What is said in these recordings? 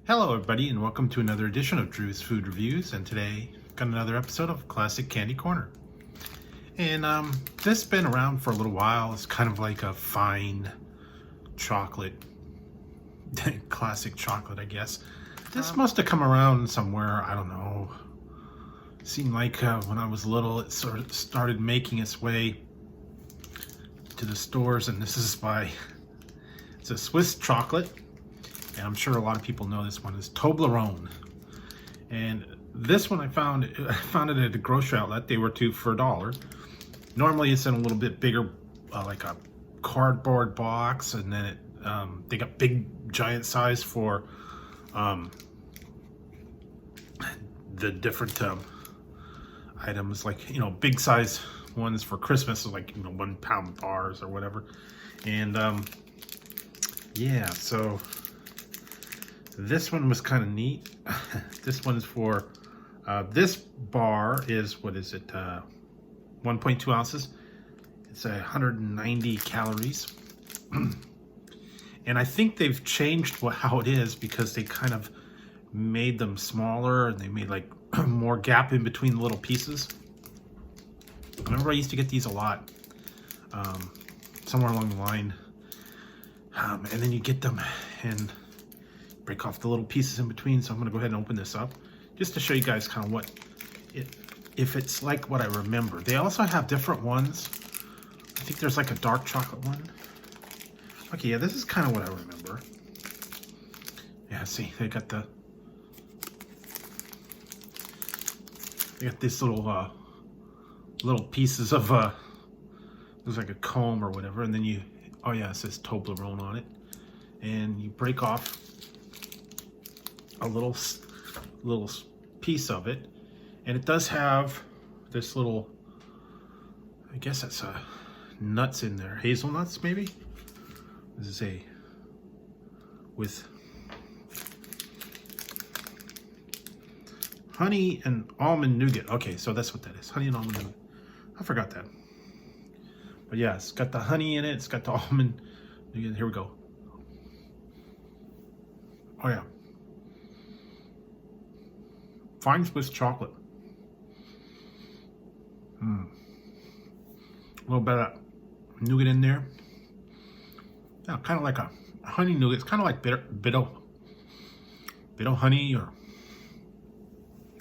Hello everybody and welcome to another edition of Drew's Food Reviews, and today got another episode of Classic Candy Corner. And this has been around for a little while. It's kind of like a fine chocolate, classic chocolate, I guess. This must have come around somewhere, I don't know. Seemed like when I was little it sort of started making its way to the stores, and this is it's a Swiss chocolate. And I'm sure a lot of people know this one is Toblerone. And this one I found it at a grocery outlet. They were two for $1. Normally it's in a little bit bigger, like a cardboard box, and then they got big giant size for the different items, like big size ones for Christmas, like 1 pound bars or whatever. And yeah, so this one was kind of neat. This one's for, this bar is, what is it, 1.2 ounces. It's 190 calories. And I think they've changed how it is, because they kind of made them smaller, and they made like more gap in between the little pieces. I remember I used to get these a lot, somewhere along the line. And then you get them and break off the little pieces in between. So I'm gonna go ahead and open this up just to show you guys kind of what if it's like what I remember. They also have different ones. I think there's like a dark chocolate one. Okay, yeah, this is kind of what I remember. Yeah, see, they got these little pieces of looks like a comb or whatever, and then oh yeah, it says Toblerone on it, and you break off a little piece of it, and it does have this little, I guess that's nuts in there, hazelnuts maybe. This is with honey and almond nougat. Okay, so that's what that is, honey and almond nougat. I forgot that. But yeah, it's got the honey in it, it's got the almond nougat. Here we go. Oh yeah. Fine Swiss chocolate. A little bit of nougat in there. Yeah, kind of like a honey nougat. It's kind of like bit of honey, or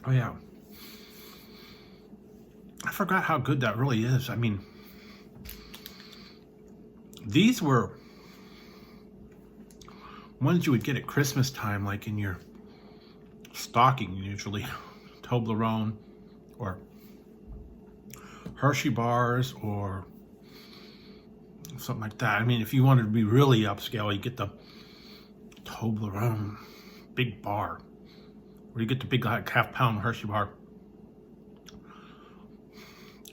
oh yeah. I forgot how good that really is. I mean, these were ones you would get at Christmas time, like in your stocking usually. Toblerone or Hershey bars or something like that. I mean, if you wanted to be really upscale, you get the Toblerone big bar, or you get the big like half-pound Hershey bar.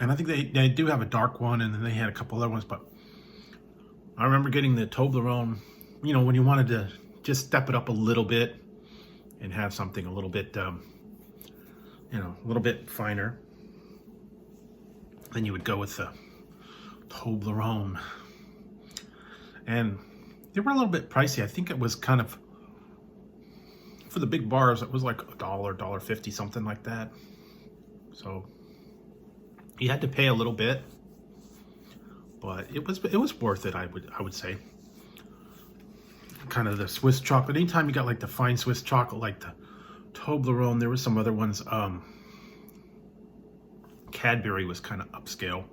And I think they do have a dark one, and then they had a couple other ones, but I remember getting the Toblerone, when you wanted to just step it up a little bit and have something a little bit, a little bit finer. Then you would go with the Toblerone. And they were a little bit pricey. I think it was kind of, for the big bars, it was like $1, $1.50, something like that. So you had to pay a little bit, but it was worth it, I would say. Kind of the Swiss chocolate. Anytime you got like the fine Swiss chocolate, like the Toblerone, there were some other ones. Cadbury was kind of upscale,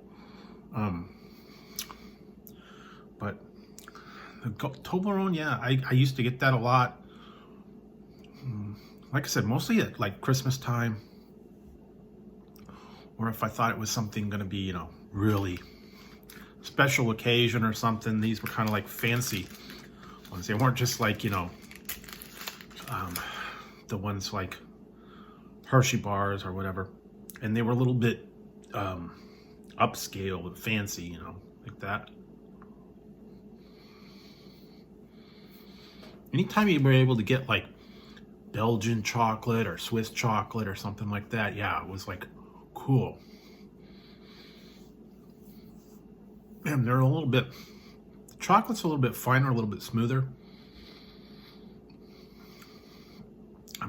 but the Toblerone, yeah, I used to get that a lot. Like I said, mostly at like Christmas time, or if I thought it was something going to be, really special occasion or something. These were kind of like fancy ones. They weren't just like, the ones like Hershey bars or whatever. And they were a little bit upscale and fancy, like that. Anytime you were able to get like Belgian chocolate or Swiss chocolate or something like that, yeah, it was like cool. And they're a little bit, the chocolate's a little bit finer, a little bit smoother.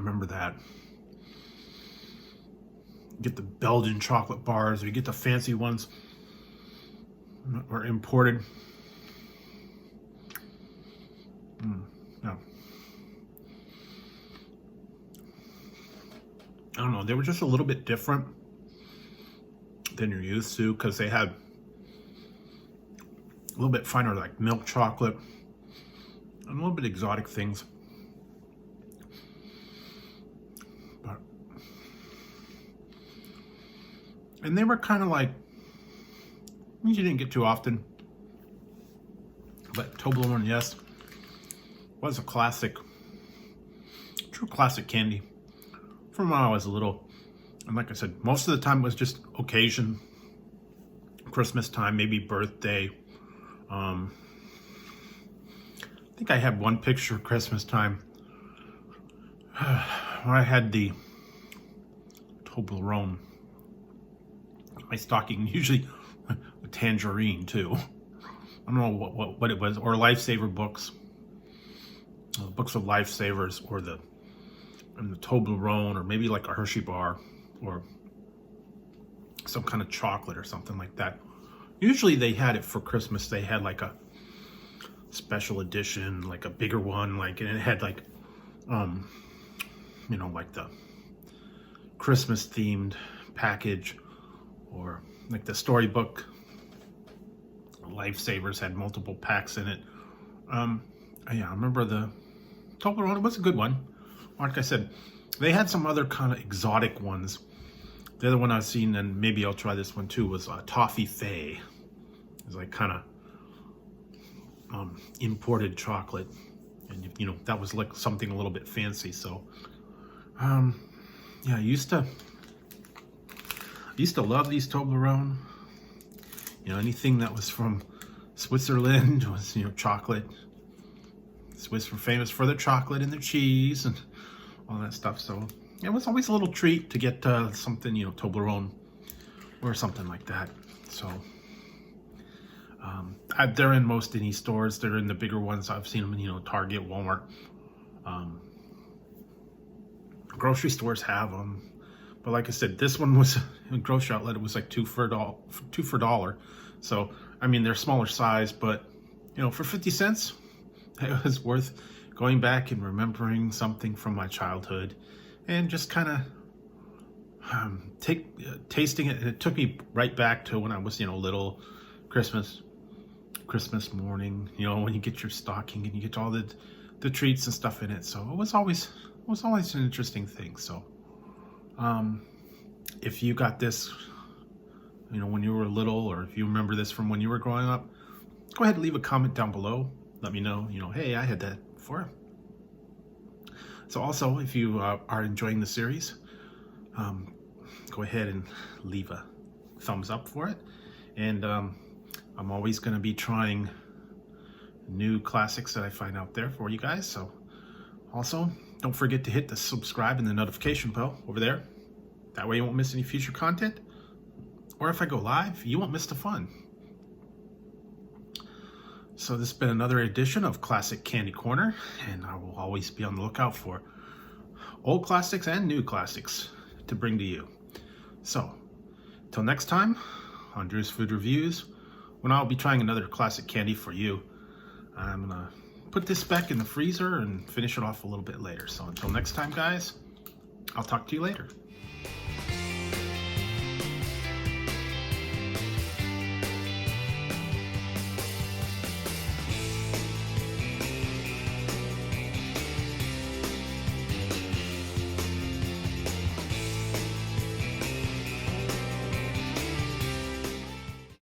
remember that. You get the Belgian chocolate bars, or you get the fancy ones that were imported. No. I don't know, they were just a little bit different than you're used to, because they had a little bit finer, like milk chocolate and a little bit exotic things. And they were kind of like, you didn't get too often, but Toblerone, yes, was a classic, true classic candy from when I was little. And like I said, most of the time it was just occasion, Christmas time, maybe birthday. I think I had one picture of Christmas time where I had the Toblerone in my stocking, usually a tangerine too. I don't know what it was, or Lifesaver books, books of Lifesavers, or the Toblerone, or maybe like a Hershey bar, or some kind of chocolate or something like that. Usually they had it for Christmas. They had like a special edition, like a bigger one, like, and it had like, you know, like the Christmas themed package, or like the storybook Lifesavers had multiple packs in it. Yeah, I remember the Toblerone. It was a good one. Like I said, they had some other kind of exotic ones. The other one I've seen, and maybe I'll try this one too, was Toffee Faye. It was like kind of imported chocolate, and you know, that was like something a little bit fancy. So yeah, I used to love these Toblerone. You know, anything that was from Switzerland was, you know, chocolate. Swiss were famous for their chocolate and their cheese and all that stuff. So it was always a little treat to get something, you know, Toblerone or something like that. So they're in most any stores. They're in the bigger ones. I've seen them in, you know, Target, Walmart. Grocery stores have them. But like I said, this one was a grocery outlet. It was like two for $1. So, I mean, they're smaller size, but, you know, for 50 cents, it was worth going back and remembering something from my childhood, and just kind of tasting it. And it took me right back to when I was, you know, little. Christmas morning, you know, when you get your stocking and you get all the treats and stuff in it. So it was always an interesting thing. So if you got this, you know, when you were little, or if you remember this from when you were growing up, go ahead and leave a comment down below. Let me know, you know, hey, I had that before. So also, if you are enjoying the series, go ahead and leave a thumbs up for it. And I'm always going to be trying new classics that I find out there for you guys. So also, don't forget to hit the subscribe and the notification bell over there. That way you won't miss any future content. Or if I go live, you won't miss the fun. So this has been another edition of Classic Candy Corner, and I will always be on the lookout for old classics and new classics to bring to you. So, till next time on Drew's Food Reviews, when I'll be trying another classic candy for you, I'm gonna put this back in the freezer and finish it off a little bit later. So until next time, guys, I'll talk to you later.